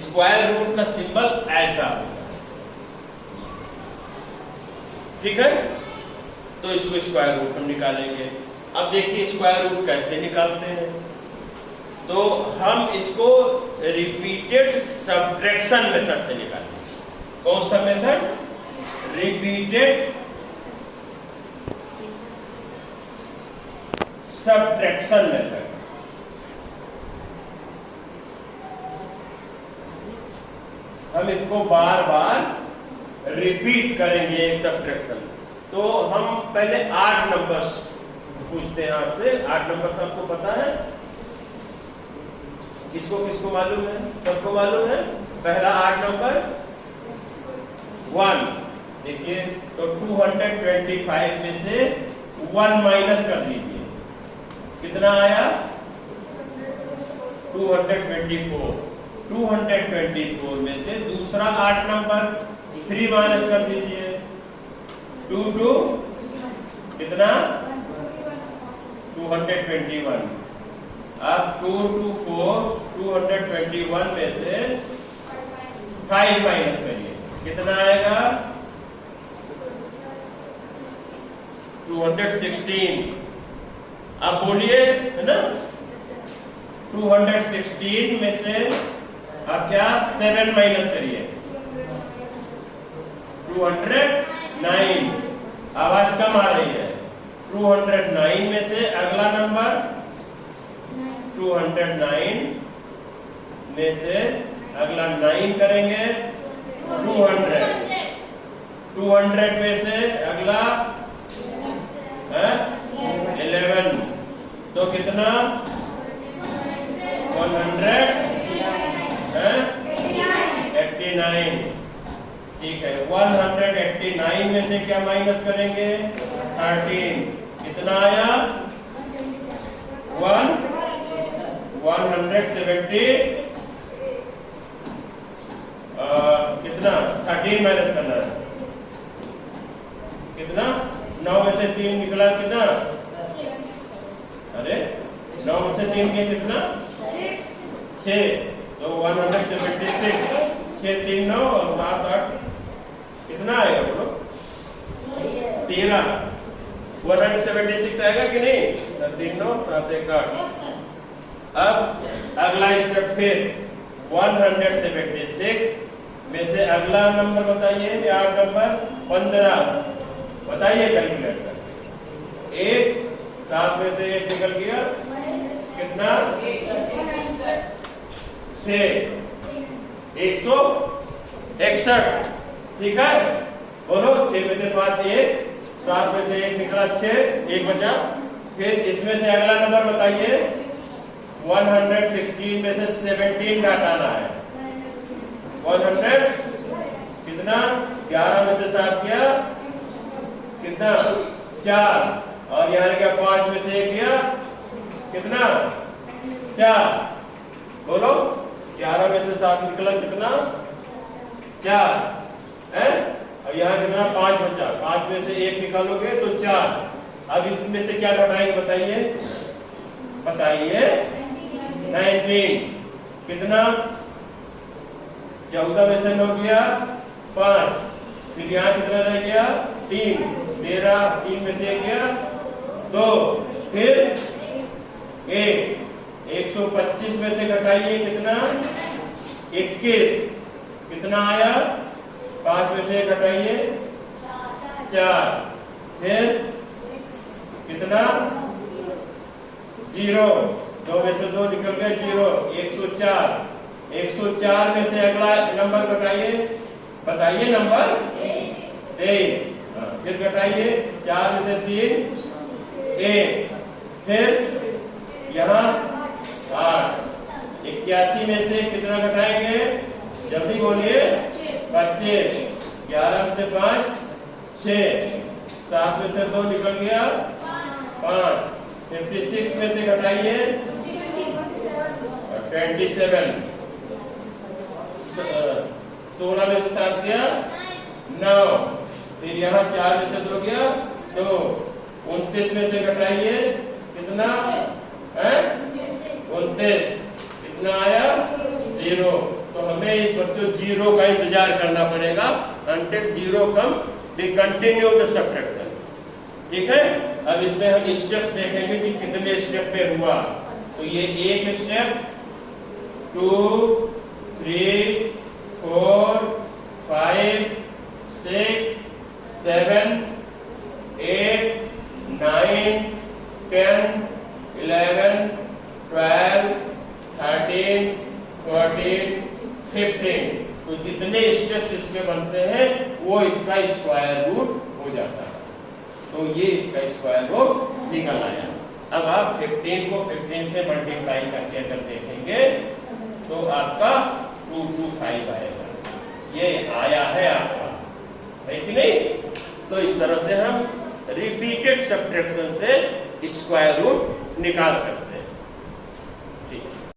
Square root का symbol ऐसा होगा, ठीक है। तो इसको स्क्वायर रूट हम निकालेंगे। अब देखिए स्क्वायर रूट कैसे निकालते हैं। तो हम इसको रिपीटेड सब्ट्रैक्शन मेथड से निकालेंगे। कौन सा मेथड? Repeated subtraction method. हम इसको बार बार रिपीट करेंगे एक सब्ट्रैक्शन। तो हम पहले 8 नंबर्स पूछते हैं आपसे। 8 नंबर्स आपको पता है? किसको किसको मालूम है? सबको मालूम है। पहला 8 नंबर 1। देखिए तो 225 में से 1 माइनस कर दीजिए, कितना आया? 224। 224 में से दूसरा 8 नंबर 3 माइनस कर दीजिए, 2 2 कितना? 221। अब 2 2 4 221 में से 5 माइनस करिए, कितना आएगा? 216। अब बोलिए, है ना? 216 में से अब क्या? 7 माइनस करिए, 209। आवाज कम आ रही है। 209 में से अगला नंबर 209 में से अगला 9 करेंगे, 200। 200 में से अगला 11। तो कितना? 189। ठीक है। 189 में से क्या माइनस करेंगे? 13। कितना आया? 170। कितना? 13 माइनस करना है, कितना? 9 में से 3 निकला, कितना? अरे 9 में से 3 के कितना? 6। तो 176। 6 3 9 और 7 8 कितना आएगा बोलो? 13। 176 आएगा कि नहीं? 3 9 7 1 8। अब अगला स्टेप फिर 176 में से अगला नंबर बताइए, 8 नंबर 15 बताइए कैलकुलेट करके। 1 7 में से 1 निकल गया, कितना? 6 161। ठीक है, बोलो। 6 में से 5 1, 7 में से 1 निकला 6, 1 बचा। फिर इसमें से अगला नंबर बताइए। 116 में से 17 घटाना है। 100 कितना? 11 में से 7 गया, कितना? 4। और यहाँ गया 5 में से 1 गया, कितना? 4। बोलो। 11 में से 7 निकला, कितना? 4 है। और यहाँ कितना? 5 बचा। 5 में से 1 निकालोगे तो 4। अब इसमें से क्या घटाएंगे बताइए? बताइए। 19 कितना? 14 में से 9 गया 5। फिर यहाँ कितना रह गया? 3। 13। 3 में से 1 गया 2। फिर 1। 125 में से घटाइए, कितना? 21। कितना आया? 5 में से घटाइए, 4। फिर कितना? 0। 2 में से 2 निकल गए, 0। 104। 104 में से अगला नंबर घटाइए, बताइए नंबर 23। फिर घटाइए, 4 में से 3 1। फिर यहाँ 8। 81 में से कितना घटाएंगे? जल्दी बोलिए। 25। 11 में से 5 6। 7 में से 2 निकल गया 5। 56 में से घटाइए 27। 16 में से 7 गया 9। फिर यहाँ 4 में से 2 गया 2। 29 में से घटाइए, कितना है? 29। कितना आया? 0। तो हम हमें इस बच्चों 0 का इंतजार करना पड़ेगा until 0 comes we continue the subtraction। ठीक है, अब इसमें हम स्टेप्स देखेंगे कि कितने स्टेप पे हुआ। तो ये एक स्टेप, 2 3 4 5 6 7 8 9 10 11 12 13 14 15। तो जितने स्टेप्स इसके बनते हैं वो इसका स्क्वायर रूट हो जाता है। तो ये इसका स्क्वायर रूट निकल आया। अब आप 15 को 15 से मल्टीप्लाई करके अगर देखेंगे तो आपका 225 आएगा। ये आया है आपका, है कि नहीं? तो इस तरह से हम रिपीटेड सब्ट्रैक्शन से स्क्वायर रूट निकाल सकते हैं।